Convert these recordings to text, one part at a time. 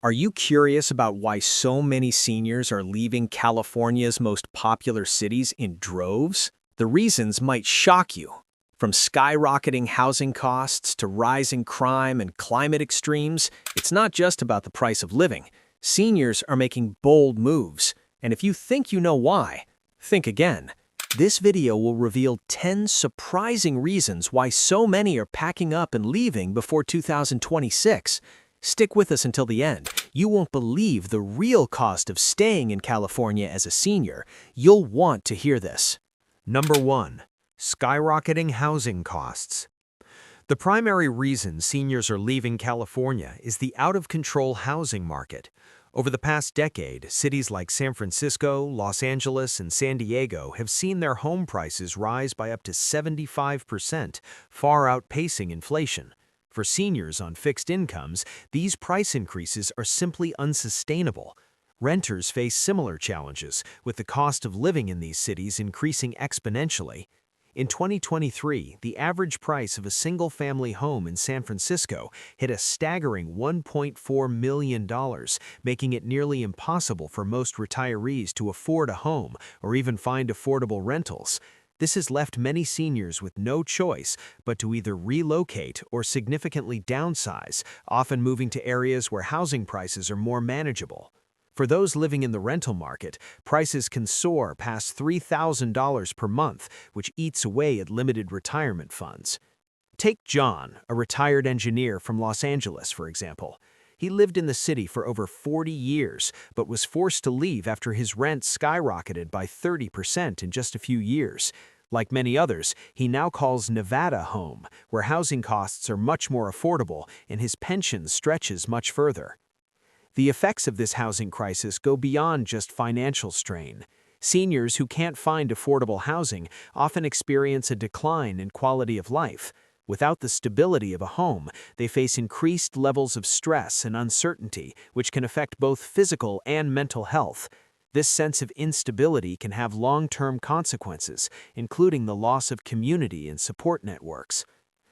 Are you curious about why so many seniors are leaving California's most popular cities in droves? The reasons might shock you. From skyrocketing housing costs to rising crime and climate extremes, it's not just about the price of living. Seniors are making bold moves, and if you think you know why, think again. This video will reveal 10 surprising reasons why so many are packing up and leaving before 2026. Stick with us until the end. You won't believe the real cost of staying in California as a senior. You'll want to hear this. Number 1. Skyrocketing housing costs. The primary reason seniors are leaving California is the out-of-control housing market. Over the past decade, cities like San Francisco, Los Angeles, and San Diego have seen their home prices rise by up to 75%, far outpacing inflation. For seniors on fixed incomes, these price increases are simply unsustainable. Renters face similar challenges, with the cost of living in these cities increasing exponentially. In 2023, the average price of a single-family home in San Francisco hit a staggering $1.4 million, making it nearly impossible for most retirees to afford a home or even find affordable rentals. This has left many seniors with no choice but to either relocate or significantly downsize, often moving to areas where housing prices are more manageable. For those living in the rental market, prices can soar past $3,000 per month, which eats away at limited retirement funds. Take John, a retired engineer from Los Angeles, for example. He lived in the city for over 40 years, but was forced to leave after his rent skyrocketed by 30% in just a few years. Like many others, he now calls Nevada home, where housing costs are much more affordable and his pension stretches much further. The effects of this housing crisis go beyond just financial strain. Seniors who can't find affordable housing often experience a decline in quality of life. Without the stability of a home, they face increased levels of stress and uncertainty, which can affect both physical and mental health. This sense of instability can have long-term consequences, including the loss of community and support networks.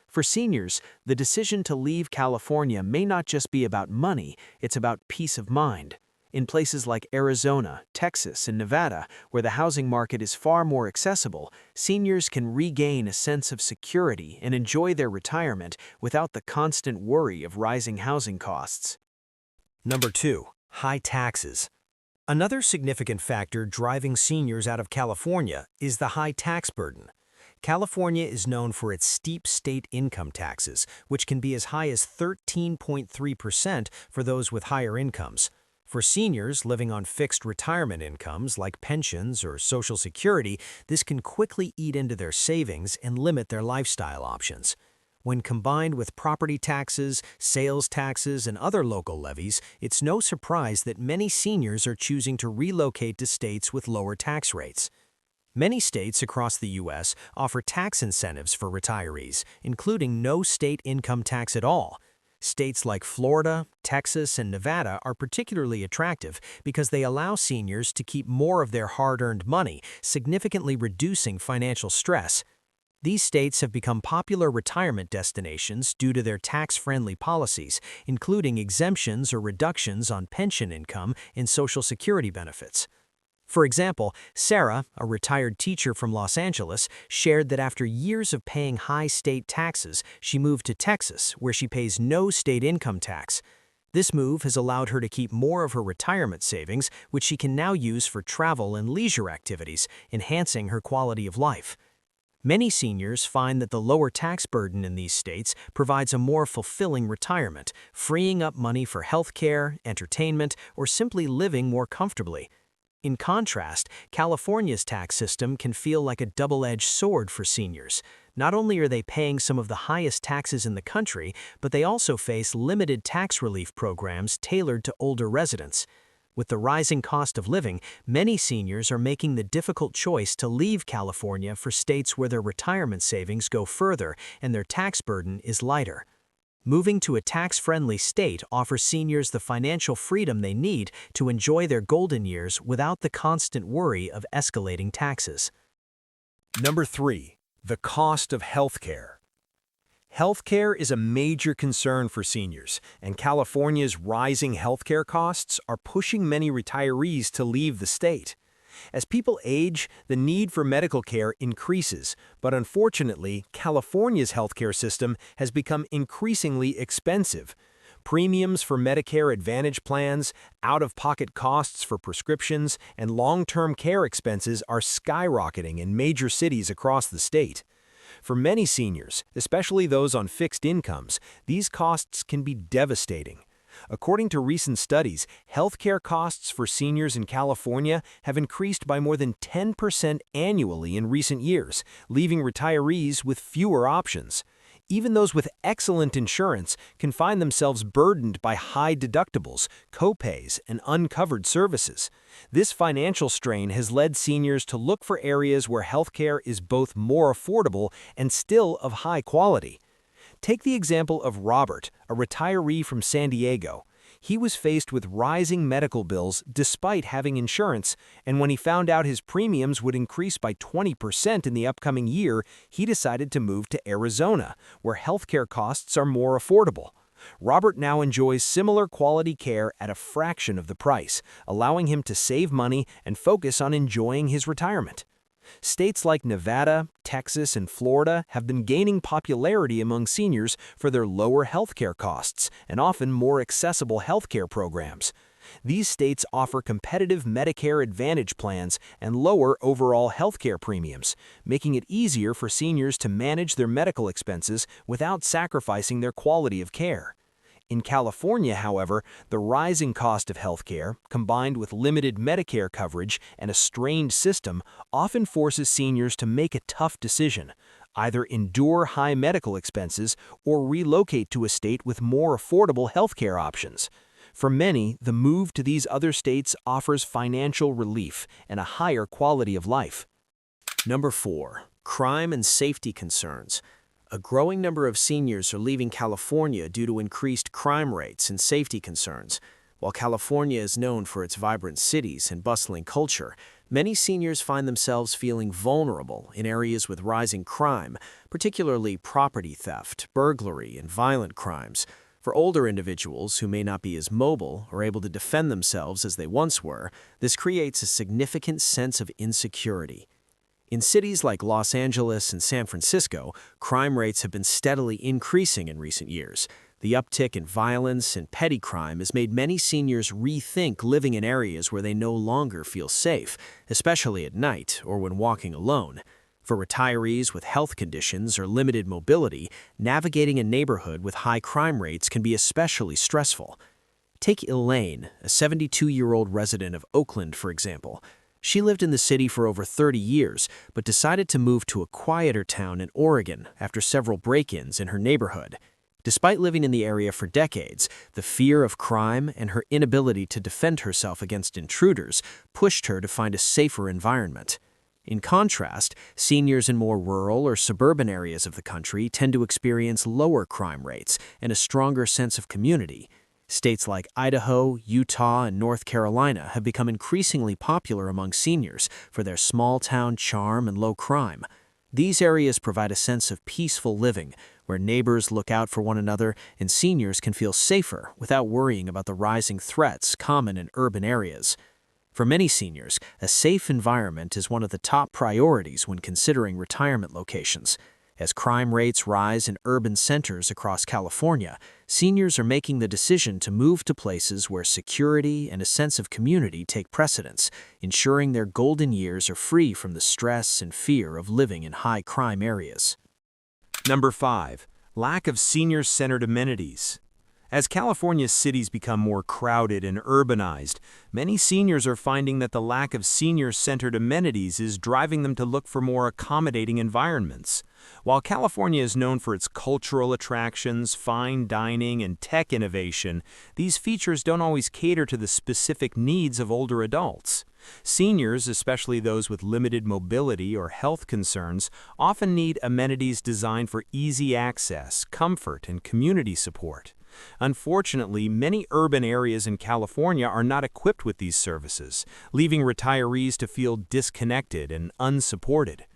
For seniors, the decision to leave California may not just be about money, it's about peace of mind. In places like Arizona, Texas, and Nevada, where the housing market is far more accessible, seniors can regain a sense of security and enjoy their retirement without the constant worry of rising housing costs. Number 2. High taxes. Another significant factor driving seniors out of California is the high tax burden. California is known for its steep state income taxes, which can be as high as 13.3% for those with higher incomes. For seniors living on fixed retirement incomes like pensions or Social Security, this can quickly eat into their savings and limit their lifestyle options. When combined with property taxes, sales taxes, and other local levies, it's no surprise that many seniors are choosing to relocate to states with lower tax rates. Many states across the U.S. offer tax incentives for retirees, including no state income tax at all. States like Florida, Texas, and Nevada are particularly attractive because they allow seniors to keep more of their hard-earned money, significantly reducing financial stress. These states have become popular retirement destinations due to their tax-friendly policies, including exemptions or reductions on pension income and Social Security benefits. For example, Sarah, a retired teacher from Los Angeles, shared that after years of paying high state taxes, she moved to Texas, where she pays no state income tax. This move has allowed her to keep more of her retirement savings, which she can now use for travel and leisure activities, enhancing her quality of life. Many seniors find that the lower tax burden in these states provides a more fulfilling retirement, freeing up money for healthcare, entertainment, or simply living more comfortably. In contrast, California's tax system can feel like a double-edged sword for seniors. Not only are they paying some of the highest taxes in the country, but they also face limited tax relief programs tailored to older residents. With the rising cost of living, many seniors are making the difficult choice to leave California for states where their retirement savings go further and their tax burden is lighter. Moving to a tax-friendly state offers seniors the financial freedom they need to enjoy their golden years without the constant worry of escalating taxes. Number 3. The cost of healthcare. Healthcare is a major concern for seniors, and California's rising healthcare costs are pushing many retirees to leave the state. As people age, the need for medical care increases, but unfortunately, California's healthcare system has become increasingly expensive. Premiums for Medicare Advantage plans, out-of-pocket costs for prescriptions, and long-term care expenses are skyrocketing in major cities across the state. For many seniors, especially those on fixed incomes, these costs can be devastating. According to recent studies, healthcare costs for seniors in California have increased by more than 10% annually in recent years, leaving retirees with fewer options. Even those with excellent insurance can find themselves burdened by high deductibles, copays, and uncovered services. This financial strain has led seniors to look for areas where healthcare is both more affordable and still of high quality. Take the example of Robert, a retiree from San Diego. He was faced with rising medical bills despite having insurance, and when he found out his premiums would increase by 20% in the upcoming year, he decided to move to Arizona, where healthcare costs are more affordable. Robert now enjoys similar quality care at a fraction of the price, allowing him to save money and focus on enjoying his retirement. States like Nevada, Texas, and Florida have been gaining popularity among seniors for their lower healthcare costs and often more accessible healthcare programs. These states offer competitive Medicare Advantage plans and lower overall healthcare premiums, making it easier for seniors to manage their medical expenses without sacrificing their quality of care. In California, however, the rising cost of healthcare, combined with limited Medicare coverage and a strained system, often forces seniors to make a tough decision: either endure high medical expenses or relocate to a state with more affordable healthcare options. For many, the move to these other states offers financial relief and a higher quality of life. Number 4. Crime and safety concerns. A growing number of seniors are leaving California due to increased crime rates and safety concerns. While California is known for its vibrant cities and bustling culture, many seniors find themselves feeling vulnerable in areas with rising crime, particularly property theft, burglary, and violent crimes. For older individuals who may not be as mobile or able to defend themselves as they once were, this creates a significant sense of insecurity. In cities like Los Angeles and San Francisco, crime rates have been steadily increasing in recent years. The uptick in violence and petty crime has made many seniors rethink living in areas where they no longer feel safe, especially at night or when walking alone. For retirees with health conditions or limited mobility, navigating a neighborhood with high crime rates can be especially stressful. Take Elaine, a 72-year-old resident of Oakland, for example. She lived in the city for over 30 years, but decided to move to a quieter town in Oregon after several break-ins in her neighborhood. Despite living in the area for decades, the fear of crime and her inability to defend herself against intruders pushed her to find a safer environment. In contrast, seniors in more rural or suburban areas of the country tend to experience lower crime rates and a stronger sense of community. States like Idaho, Utah, and North Carolina have become increasingly popular among seniors for their small-town charm and low crime. These areas provide a sense of peaceful living, where neighbors look out for one another and seniors can feel safer without worrying about the rising threats common in urban areas. For many seniors, a safe environment is one of the top priorities when considering retirement locations. As crime rates rise in urban centers across California, seniors are making the decision to move to places where security and a sense of community take precedence, ensuring their golden years are free from the stress and fear of living in high-crime areas. Number 5. Lack of senior-centered amenities. As California's cities become more crowded and urbanized, many seniors are finding that the lack of senior-centered amenities is driving them to look for more accommodating environments. While California is known for its cultural attractions, fine dining, and tech innovation, these features don't always cater to the specific needs of older adults. Seniors, especially those with limited mobility or health concerns, often need amenities designed for easy access, comfort, and community support. Unfortunately, many urban areas in California are not equipped with these services, leaving retirees to feel disconnected and unsupported.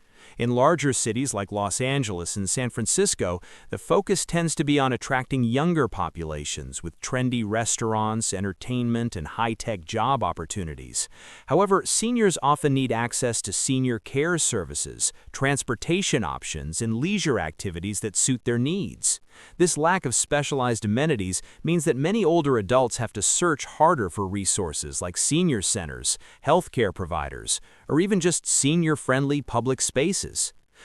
In larger cities like Los Angeles and San Francisco, the focus tends to be on attracting younger populations with trendy restaurants, entertainment, and high-tech job opportunities. However, seniors often need access to senior care services, transportation options, and leisure activities that suit their needs. This lack of specialized amenities means that many older adults have to search harder for resources like senior centers, healthcare providers, or even just senior-friendly public spaces.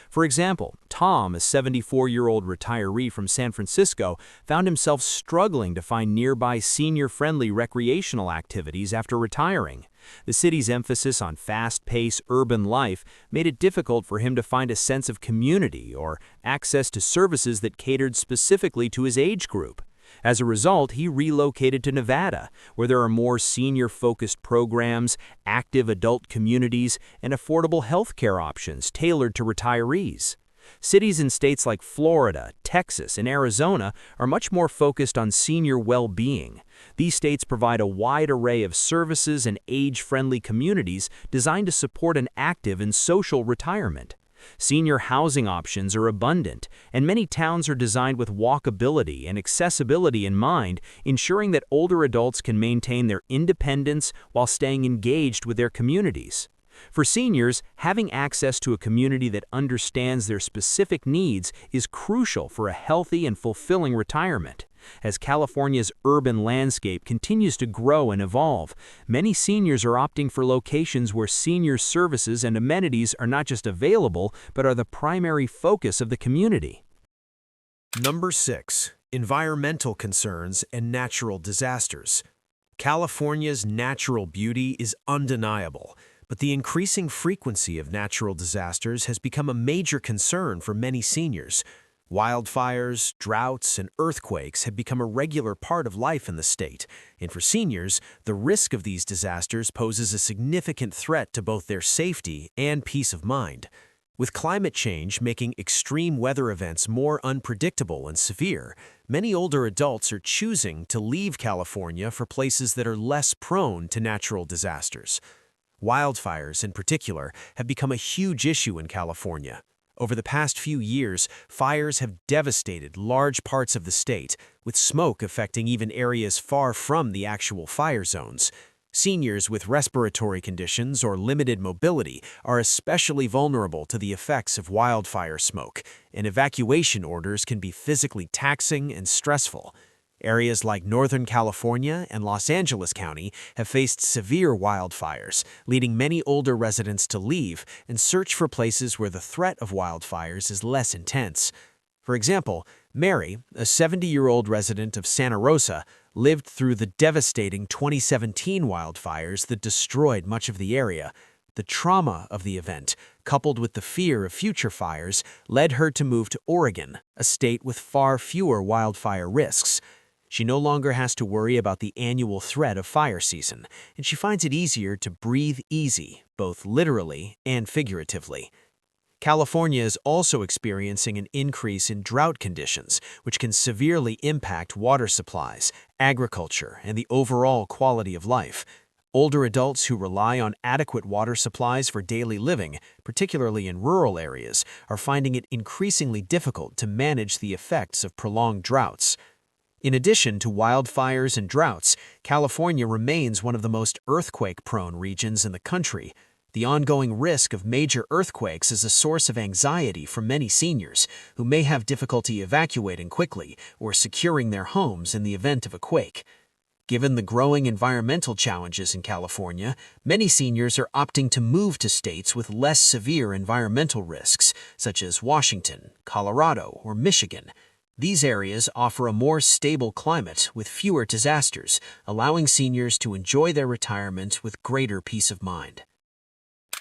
For example, Tom, a 74-year-old retiree from San Francisco, found himself struggling to find nearby senior-friendly recreational activities after retiring. The city's emphasis on fast-paced urban life made it difficult for him to find a sense of community or access to services that catered specifically to his age group. As a result, he relocated to Nevada, where there are more senior-focused programs, active adult communities, and affordable healthcare options tailored to retirees. Cities in states like Florida, Texas, and Arizona are much more focused on senior well-being. These states provide a wide array of services and age-friendly communities designed to support an active and social retirement. Senior housing options are abundant, and many towns are designed with walkability and accessibility in mind, ensuring that older adults can maintain their independence while staying engaged with their communities. For seniors, having access to a community that understands their specific needs is crucial for a healthy and fulfilling retirement. As California's urban landscape continues to grow and evolve, many seniors are opting for locations where senior services and amenities are not just available, but are the primary focus of the community. Number 6. Environmental concerns and natural disasters. California's natural beauty is undeniable, but the increasing frequency of natural disasters has become a major concern for many seniors. Wildfires, droughts, and earthquakes have become a regular part of life in the state, and for seniors, the risk of these disasters poses a significant threat to both their safety and peace of mind. With climate change making extreme weather events more unpredictable and severe, many older adults are choosing to leave California for places that are less prone to natural disasters. Wildfires, in particular, have become a huge issue in California. Over the past few years, fires have devastated large parts of the state, with smoke affecting even areas far from the actual fire zones. Seniors with respiratory conditions or limited mobility are especially vulnerable to the effects of wildfire smoke, and evacuation orders can be physically taxing and stressful. Areas like Northern California and Los Angeles County have faced severe wildfires, leading many older residents to leave and search for places where the threat of wildfires is less intense. For example, Mary, a 70-year-old resident of Santa Rosa, lived through the devastating 2017 wildfires that destroyed much of the area. The trauma of the event, coupled with the fear of future fires, led her to move to Oregon, a state with far fewer wildfire risks. She no longer has to worry about the annual threat of fire season, and she finds it easier to breathe easy, both literally and figuratively. California is also experiencing an increase in drought conditions, which can severely impact water supplies, agriculture, and the overall quality of life. Older adults who rely on adequate water supplies for daily living, particularly in rural areas, are finding it increasingly difficult to manage the effects of prolonged droughts. In addition to wildfires and droughts, California remains one of the most earthquake-prone regions in the country. The ongoing risk of major earthquakes is a source of anxiety for many seniors, who may have difficulty evacuating quickly or securing their homes in the event of a quake. Given the growing environmental challenges in California, many seniors are opting to move to states with less severe environmental risks, such as Washington, Colorado, or Michigan. These areas offer a more stable climate with fewer disasters, allowing seniors to enjoy their retirement with greater peace of mind.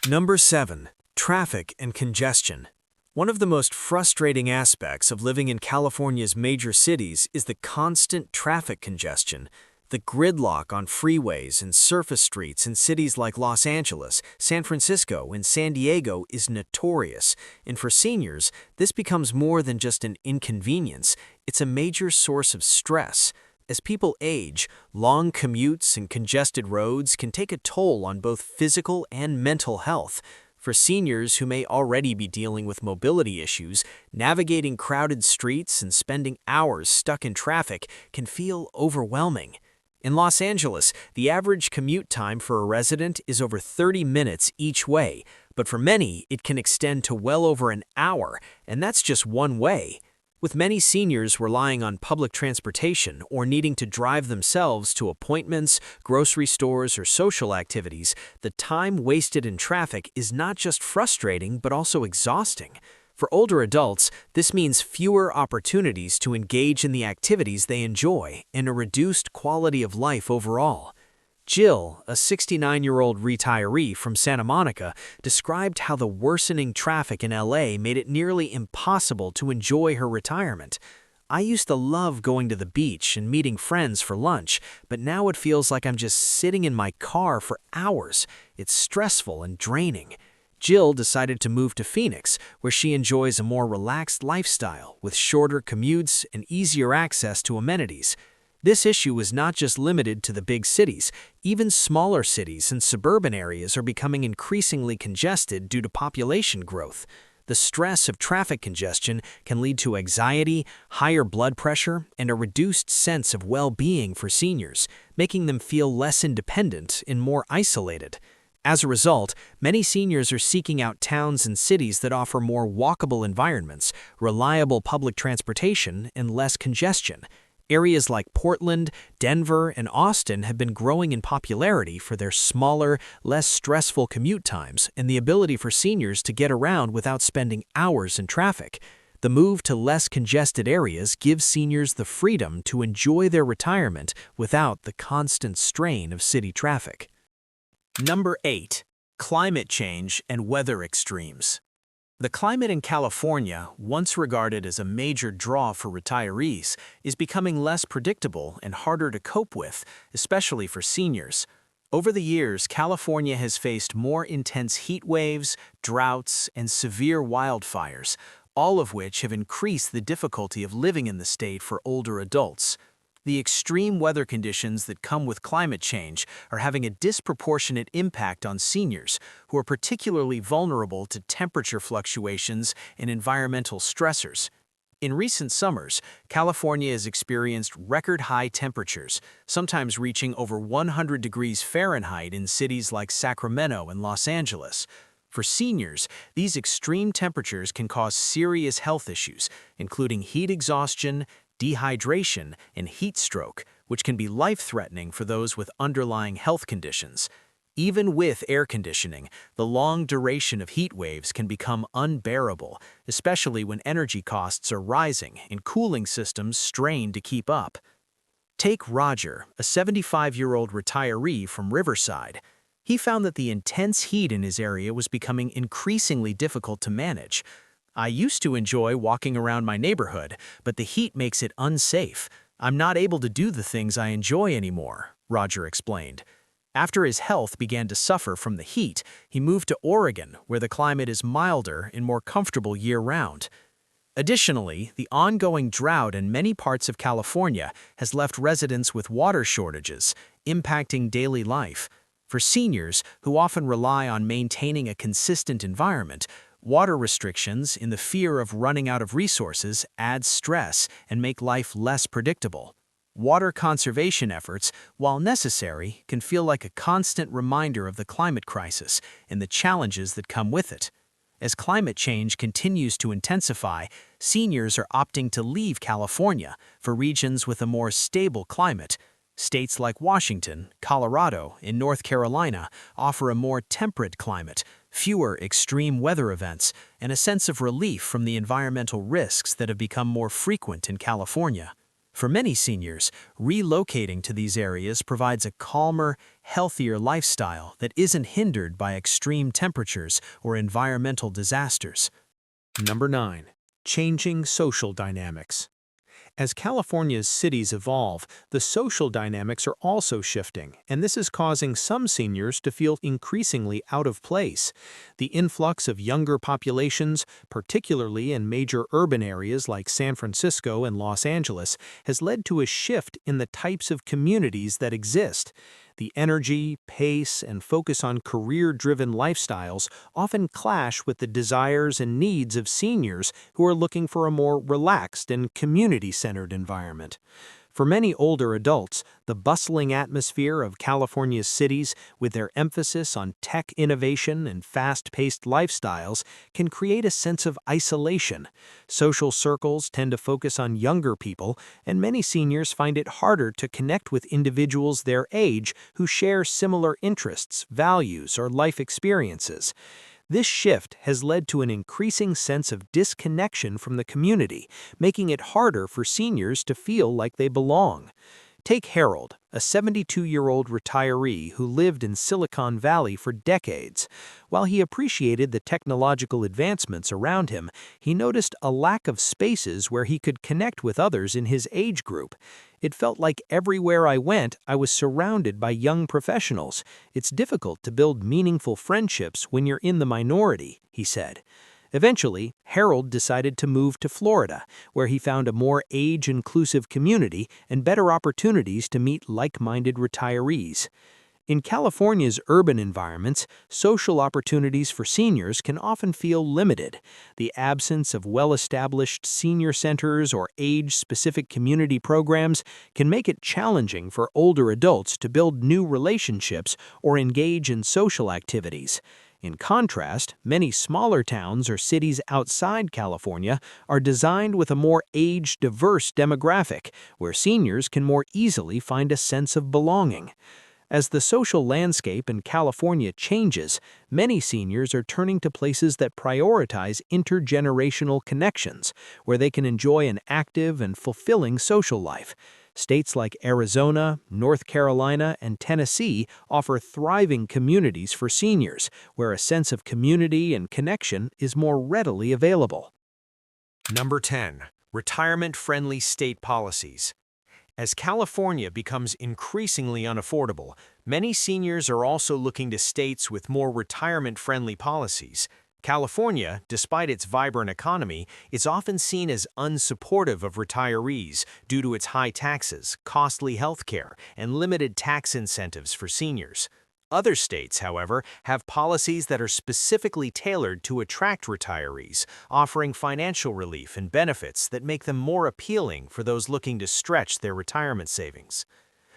Number 7. Traffic and congestion. One of the most frustrating aspects of living in California's major cities is the constant traffic congestion. The gridlock on freeways and surface streets in cities like Los Angeles, San Francisco, and San Diego is notorious, and for seniors, this becomes more than just an inconvenience. It's a major source of stress. As people age, long commutes and congested roads can take a toll on both physical and mental health. For seniors who may already be dealing with mobility issues, navigating crowded streets and spending hours stuck in traffic can feel overwhelming. In Los Angeles, the average commute time for a resident is over 30 minutes each way, but for many, it can extend to well over an hour, and that's just one way. With many seniors relying on public transportation or needing to drive themselves to appointments, grocery stores, or social activities, the time wasted in traffic is not just frustrating but also exhausting. For older adults, this means fewer opportunities to engage in the activities they enjoy and a reduced quality of life overall. Jill, a 69-year-old retiree from Santa Monica, described how the worsening traffic in LA made it nearly impossible to enjoy her retirement. "I used to love going to the beach and meeting friends for lunch, but now it feels like I'm just sitting in my car for hours. It's stressful and draining." Jill decided to move to Phoenix, where she enjoys a more relaxed lifestyle with shorter commutes and easier access to amenities. This issue is not just limited to the big cities. Even smaller cities and suburban areas are becoming increasingly congested due to population growth. The stress of traffic congestion can lead to anxiety, higher blood pressure, and a reduced sense of well-being for seniors, making them feel less independent and more isolated. As a result, many seniors are seeking out towns and cities that offer more walkable environments, reliable public transportation, and less congestion. Areas like Portland, Denver, and Austin have been growing in popularity for their smaller, less stressful commute times and the ability for seniors to get around without spending hours in traffic. The move to less congested areas gives seniors the freedom to enjoy their retirement without the constant strain of city traffic. Number 8. Climate change and weather extremes. The climate in California, once regarded as a major draw for retirees, is becoming less predictable and harder to cope with, especially for seniors. Over the years, California has faced more intense heat waves, droughts, and severe wildfires, all of which have increased the difficulty of living in the state for older adults. The extreme weather conditions that come with climate change are having a disproportionate impact on seniors, who are particularly vulnerable to temperature fluctuations and environmental stressors. In recent summers, California has experienced record-high temperatures, sometimes reaching over 100 degrees Fahrenheit in cities like Sacramento and Los Angeles. For seniors, these extreme temperatures can cause serious health issues, including heat exhaustion, dehydration, and heat stroke, which can be life-threatening for those with underlying health conditions. Even with air conditioning, the long duration of heat waves can become unbearable, especially when energy costs are rising and cooling systems strain to keep up. Take Roger, a 75-year-old retiree from Riverside. He found that the intense heat in his area was becoming increasingly difficult to manage. "I used to enjoy walking around my neighborhood, but the heat makes it unsafe. I'm not able to do the things I enjoy anymore," Roger explained. After his health began to suffer from the heat, he moved to Oregon, where the climate is milder and more comfortable year-round. Additionally, the ongoing drought in many parts of California has left residents with water shortages, impacting daily life. For seniors, who often rely on maintaining a consistent environment, water restrictions in the fear of running out of resources add stress and make life less predictable. Water conservation efforts, while necessary, can feel like a constant reminder of the climate crisis and the challenges that come with it. As climate change continues to intensify, seniors are opting to leave California for regions with a more stable climate. States like Washington, Colorado, and North Carolina offer a more temperate climate, fewer extreme weather events, and a sense of relief from the environmental risks that have become more frequent in California. For many seniors, relocating to these areas provides a calmer, healthier lifestyle that isn't hindered by extreme temperatures or environmental disasters. Number 9. Changing social dynamics. As California's cities evolve, the social dynamics are also shifting, and this is causing some seniors to feel increasingly out of place. The influx of younger populations, particularly in major urban areas like San Francisco and Los Angeles, has led to a shift in the types of communities that exist. The energy, pace, and focus on career-driven lifestyles often clash with the desires and needs of seniors who are looking for a more relaxed and community-centered environment. For many older adults, the bustling atmosphere of California's cities, with their emphasis on tech innovation and fast-paced lifestyles, can create a sense of isolation. Social circles tend to focus on younger people, and many seniors find it harder to connect with individuals their age who share similar interests, values, or life experiences. This shift has led to an increasing sense of disconnection from the community, making it harder for seniors to feel like they belong. Take Harold, a 72-year-old retiree who lived in Silicon Valley for decades. While he appreciated the technological advancements around him, he noticed a lack of spaces where he could connect with others in his age group. It felt like everywhere I went, I was surrounded by young professionals. It's difficult to build meaningful friendships when you're in the minority, he said. Eventually, Harold decided to move to Florida, where he found a more age-inclusive community and better opportunities to meet like-minded retirees. In California's urban environments, social opportunities for seniors can often feel limited. The absence of well-established senior centers or age-specific community programs can make it challenging for older adults to build new relationships or engage in social activities. In contrast, many smaller towns or cities outside California are designed with a more age-diverse demographic, where seniors can more easily find a sense of belonging. As the social landscape in California changes, many seniors are turning to places that prioritize intergenerational connections, where they can enjoy an active and fulfilling social life. States like Arizona, North Carolina, and Tennessee offer thriving communities for seniors, where a sense of community and connection is more readily available. Number 10. Retirement-friendly state policies. As California becomes increasingly unaffordable, many seniors are also looking to states with more retirement-friendly policies. California, despite its vibrant economy, is often seen as unsupportive of retirees due to its high taxes, costly health care, and limited tax incentives for seniors. Other states, however, have policies that are specifically tailored to attract retirees, offering financial relief and benefits that make them more appealing for those looking to stretch their retirement savings.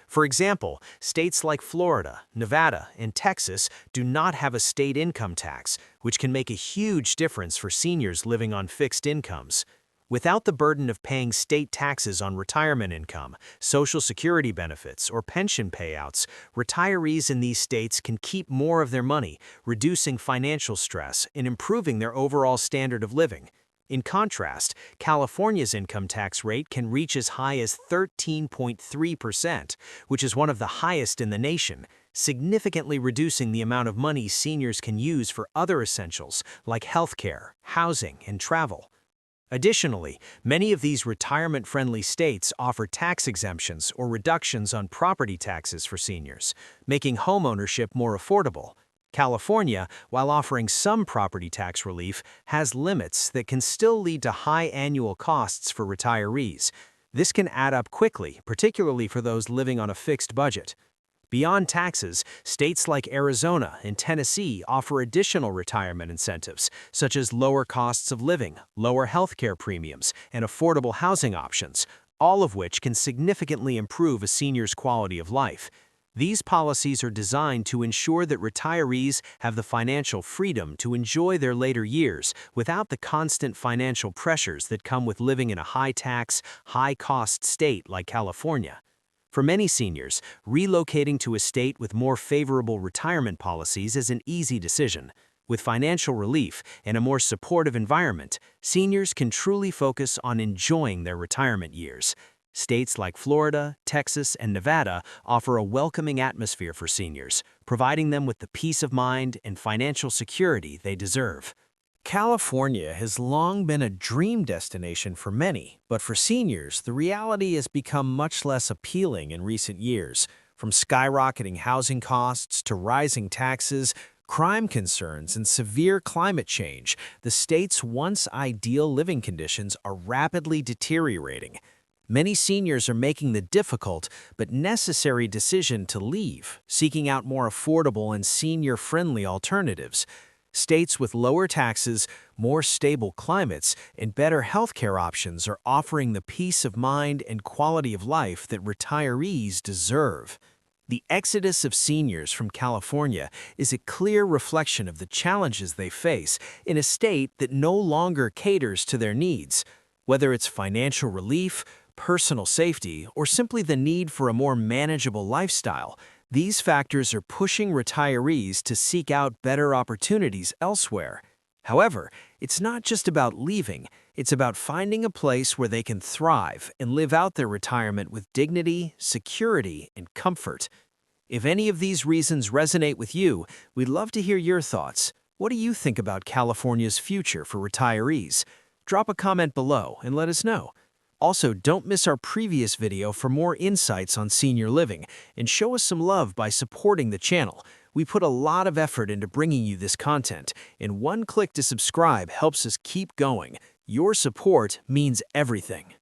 For example, states like Florida, Nevada, and Texas do not have a state income tax, which can make a huge difference for seniors living on fixed incomes. Without the burden of paying state taxes on retirement income, Social Security benefits, or pension payouts, retirees in these states can keep more of their money, reducing financial stress and improving their overall standard of living. In contrast, California's income tax rate can reach as high as 13.3%, which is one of the highest in the nation, significantly reducing the amount of money seniors can use for other essentials like healthcare, housing, and travel. Additionally, many of these retirement-friendly states offer tax exemptions or reductions on property taxes for seniors, making homeownership more affordable. California, while offering some property tax relief, has limits that can still lead to high annual costs for retirees. This can add up quickly, particularly for those living on a fixed budget. Beyond taxes, states like Arizona and Tennessee offer additional retirement incentives, such as lower costs of living, lower healthcare premiums, and affordable housing options, all of which can significantly improve a senior's quality of life. These policies are designed to ensure that retirees have the financial freedom to enjoy their later years without the constant financial pressures that come with living in a high-tax, high-cost state like California. For many seniors, relocating to a state with more favorable retirement policies is an easy decision. With financial relief and a more supportive environment, seniors can truly focus on enjoying their retirement years. States like Florida, Texas, and Nevada offer a welcoming atmosphere for seniors, providing them with the peace of mind and financial security they deserve. California has long been a dream destination for many, but for seniors, the reality has become much less appealing in recent years. From skyrocketing housing costs to rising taxes, crime concerns, and severe climate change, the state's once ideal living conditions are rapidly deteriorating. Many seniors are making the difficult but necessary decision to leave, seeking out more affordable and senior-friendly alternatives. States with lower taxes, more stable climates, and better healthcare options are offering the peace of mind and quality of life that retirees deserve. The exodus of seniors from California is a clear reflection of the challenges they face in a state that no longer caters to their needs. Whether it's financial relief, personal safety, or simply the need for a more manageable lifestyle, these factors are pushing retirees to seek out better opportunities elsewhere. However, it's not just about leaving, it's about finding a place where they can thrive and live out their retirement with dignity, security, and comfort. If any of these reasons resonate with you, we'd love to hear your thoughts. What do you think about California's future for retirees? Drop a comment below and let us know. Also, don't miss our previous video for more insights on senior living, and show us some love by supporting the channel. We put a lot of effort into bringing you this content, and one click to subscribe helps us keep going. Your support means everything.